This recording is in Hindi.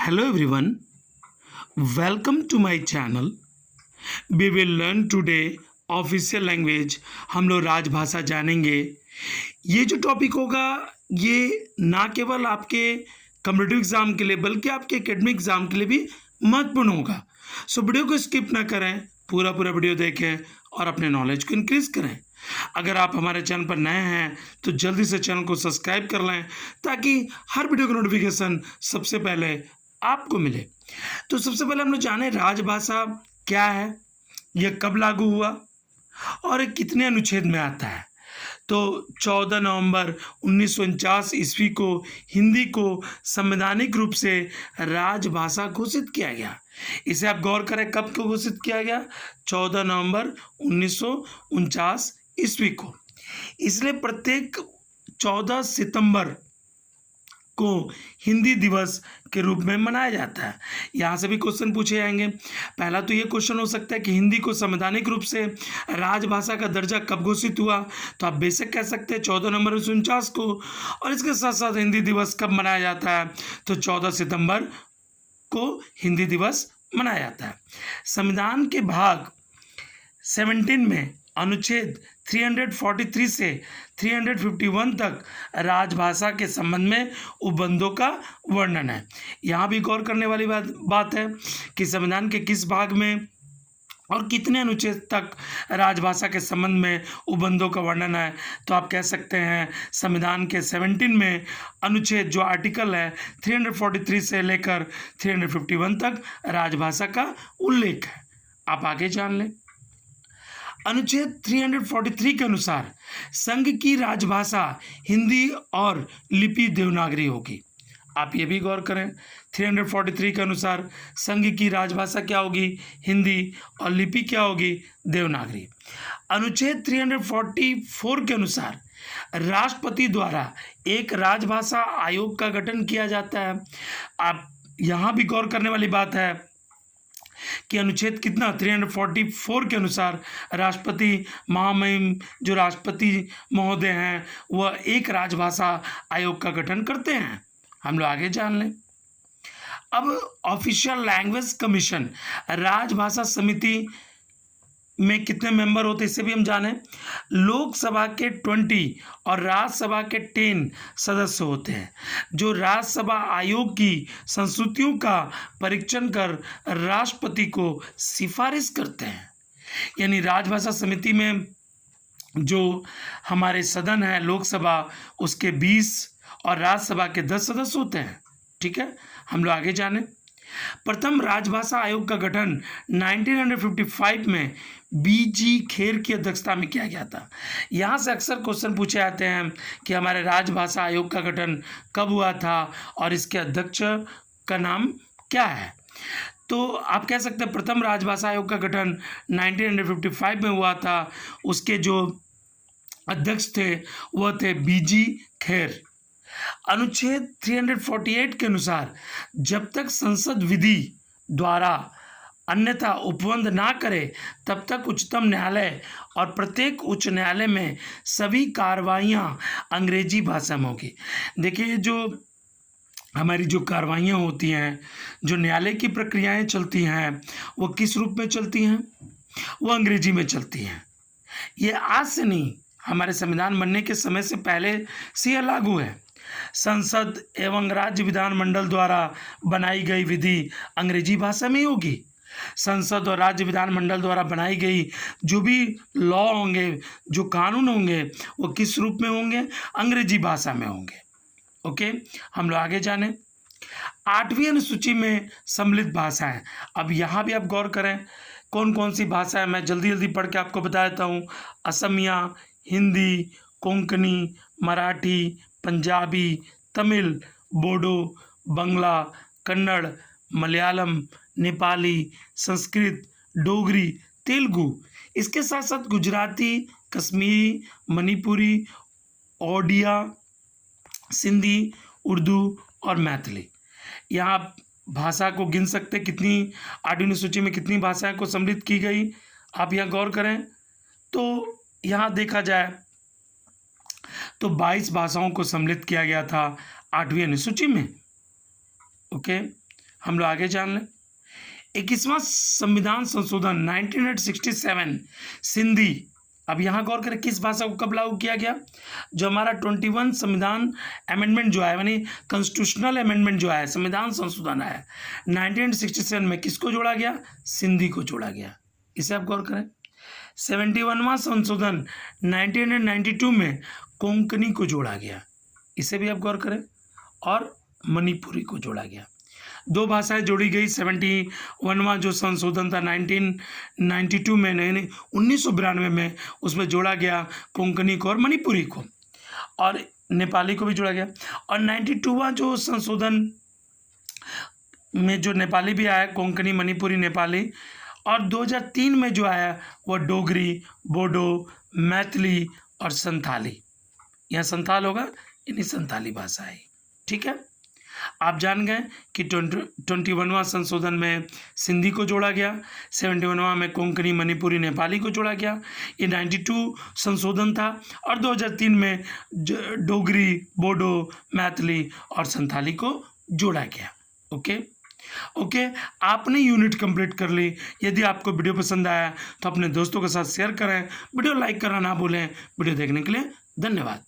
Hello everyone, welcome to my channel. We will learn today official language. हम लोग राजभाषा जानेंगे। ये जो टॉपिक होगा ये ना केवल आपके कॉम्पिटिटिव एग्जाम के लिए बल्कि आपके एकेडमिक एग्जाम के लिए भी महत्वपूर्ण होगा। सो वीडियो को स्किप ना करें, पूरा वीडियो देखें और अपने नॉलेज को इंक्रीज करें। अगर आप हमारे चैनल पर नए हैं तो जल्दी से चैनल को सब्सक्राइब कर लें ताकि हर वीडियो का नोटिफिकेशन सबसे पहले आपको मिले। तो सबसे पहले हम लोग जाने राजभाषा क्या है, यह कब लागू हुआ और ये कितने अनुच्छेद में आता है। तो 14 नवंबर 1949 ईस्वी को हिंदी को संवैधानिक रूप से राजभाषा घोषित किया गया। इसे आप गौर करें, कब को घोषित किया गया? 14 नवंबर 1949 ईस्वी को। इसलिए प्रत्येक 14 सितंबर को हिंदी दिवस के रूप में मनाया जाता है। यहाँ से भी क्वेश्चन पूछे जाएंगे। पहला तो ये क्वेश्चन हो सकता है कि हिंदी को संवैधानिक रूप से राजभाषा का दर्जा कब घोषित हुआ, तो आप बेशक कह सकते हैं 14 नवंबर 1949 को। और इसके साथ साथ हिंदी दिवस कब मनाया जाता है, तो 14 सितंबर को हिंदी दिवस मनाया जाता है। संविधान के भाग 17 में अनुच्छेद 343 से 351 तक राजभाषा के संबंध में उपबंधों का वर्णन है। यहाँ भी गौर करने वाली बात है कि संविधान के किस भाग में और कितने अनुच्छेद तक राजभाषा के संबंध में उपबंधों का वर्णन है। तो आप कह सकते हैं संविधान के 17 में अनुच्छेद जो आर्टिकल है 343 से लेकर 351 तक राजभाषा का उल्लेख है। आप आगे जान लें। अनुच्छेद 343 के अनुसार संघ की राजभाषा हिंदी और लिपि देवनागरी होगी। आप ये भी गौर करें, 343 के अनुसार संघ की राजभाषा क्या होगी? हिंदी, और लिपि क्या होगी? देवनागरी। अनुच्छेद 344 के अनुसार राष्ट्रपति द्वारा एक राजभाषा आयोग का गठन किया जाता है। आप यहाँ भी गौर करने वाली बात है कि अनुच्छेद कितना 344 के अनुसार राष्ट्रपति महामहिम जो राष्ट्रपति महोदय हैं वह एक राजभाषा आयोग का गठन करते हैं। हम लोग आगे जान लें। अब ऑफिशियल लैंग्वेज कमीशन राजभाषा समिति में कितने मेंबर होते हैं इसे भी हम जानें। लोकसभा के 20 और राज्यसभा के 10 सदस्य होते हैं जो राज्यसभा आयोग की संस्तुतियों का परीक्षण कर राष्ट्रपति को सिफारिश करते हैं। यानी राजभाषा समिति में जो हमारे सदन है लोकसभा उसके 20 और राज्यसभा के 10 सदस्य होते हैं। ठीक है, हम लोग आगे जानें। प्रथम राजभाषा आयोग का गठन 1955 में बीजी खेर की अध्यक्षता में किया गया था। यहाँ से अक्सर क्वेश्चन पूछे जाते हैं कि हमारे राजभाषा आयोग का गठन कब हुआ था और इसके अध्यक्ष का नाम क्या है। तो आप कह सकते हैं प्रथम राजभाषा आयोग का गठन 1955 में हुआ था। उसके जो अध्यक्ष थे वह थे बीजी खेर। अनुच्छेद 348 के अनुसार जब तक संसद विधि द्वारा अन्यथा उपबंध ना करे तब तक उच्चतम न्यायालय और प्रत्येक उच्च न्यायालय में सभी कार्रवाइयाँ अंग्रेजी भाषा में होगी। देखिए जो हमारी जो कार्रवाइयाँ होती हैं, जो न्यायालय की प्रक्रियाएं चलती हैं, वो किस रूप में चलती हैं? वो अंग्रेजी में चलती हैं। ये आज से नहीं, हमारे संविधान बनने के समय से पहले से यह लागू है। संसद एवं राज्य विधानमंडल द्वारा बनाई गई विधि अंग्रेजी भाषा में होगी। संसद और राज्य विधानमंडल द्वारा बनाई गई जो भी लॉ होंगे, जो कानून होंगे, वो किस रूप में होंगे? अंग्रेजी भाषा में होंगे। ओके, हम लोग आगे जाने। 8वीं अनुसूची में सम्मिलित भाषाएं। अब यहाँ भी आप गौर करें कौन कौन सी भाषाएं, मैं जल्दी पढ़ के आपको बता देता हूँ। असमिया, हिंदी, कोंकणी, मराठी, पंजाबी, तमिल, बोडो, बंगला, कन्नड़, मलयालम, नेपाली, संस्कृत, डोगरी, तेलुगु। इसके साथ साथ गुजराती, कश्मीरी, मणिपुरी, ओडिया, सिंधी, उर्दू और मैथिली। यहाँ आप भाषा को गिन सकते कितनी 8वीं अनुसूची में कितनी भाषाएं को सम्मिलित की गई। आप यहाँ गौर करें तो यहाँ देखा जाए तो 22 भाषाओं को सम्मिलित किया गया था 8वीं अनुसूची में। ओके, हम लोग आगे जान लें। 21वां संविधान संशोधन 1967 सिंधी। अब यहाँ गौर करें किस भाषा को कब लागू किया गया। जो हमारा 21 संविधान अमेंडमेंट जो है यानी कॉन्स्टिट्यूशनल अमेंडमेंट जो है, संविधान संशोधन है 1967 में किसको जोड़ा गया, सिंधी को जोड़ा गया। इसे आप गौर करें। 71वां संशोधन 1992 में कोंकणी को जोड़ा गया, इसे भी आप गौर करें, और मणिपुरी को जोड़ा गया। दो भाषाएं जोड़ी गई। 71वां जो संशोधन था 1992 में, नहीं 1992 में, उसमें जोड़ा गया कोंकणी को और मणिपुरी को, और नेपाली को भी जोड़ा गया। और 92वां जो संशोधन में जो नेपाली भी आया, कोंकणी, मणिपुरी, नेपाली, और 2003 में जो आया वो डोगरी, बोडो, मैथिली और संथाली। यहाँ संथाल होगा, यानी संथाली भाषा है। ठीक है, आप जान गए कि 21वां संशोधन में सिंधी को जोड़ा गया, 71वां में कोंकणी, मणिपुरी, नेपाली को जोड़ा गया। ये 92 संशोधन था, और 2003 में डोगरी, बोडो, मैथिली और संथाली को जोड़ा गया। ओके, आपने यूनिट कंप्लीट कर ली। यदि आपको वीडियो पसंद आया तो अपने दोस्तों के साथ शेयर करें, वीडियो लाइक करना ना भूलें। वीडियो देखने के लिए धन्यवाद।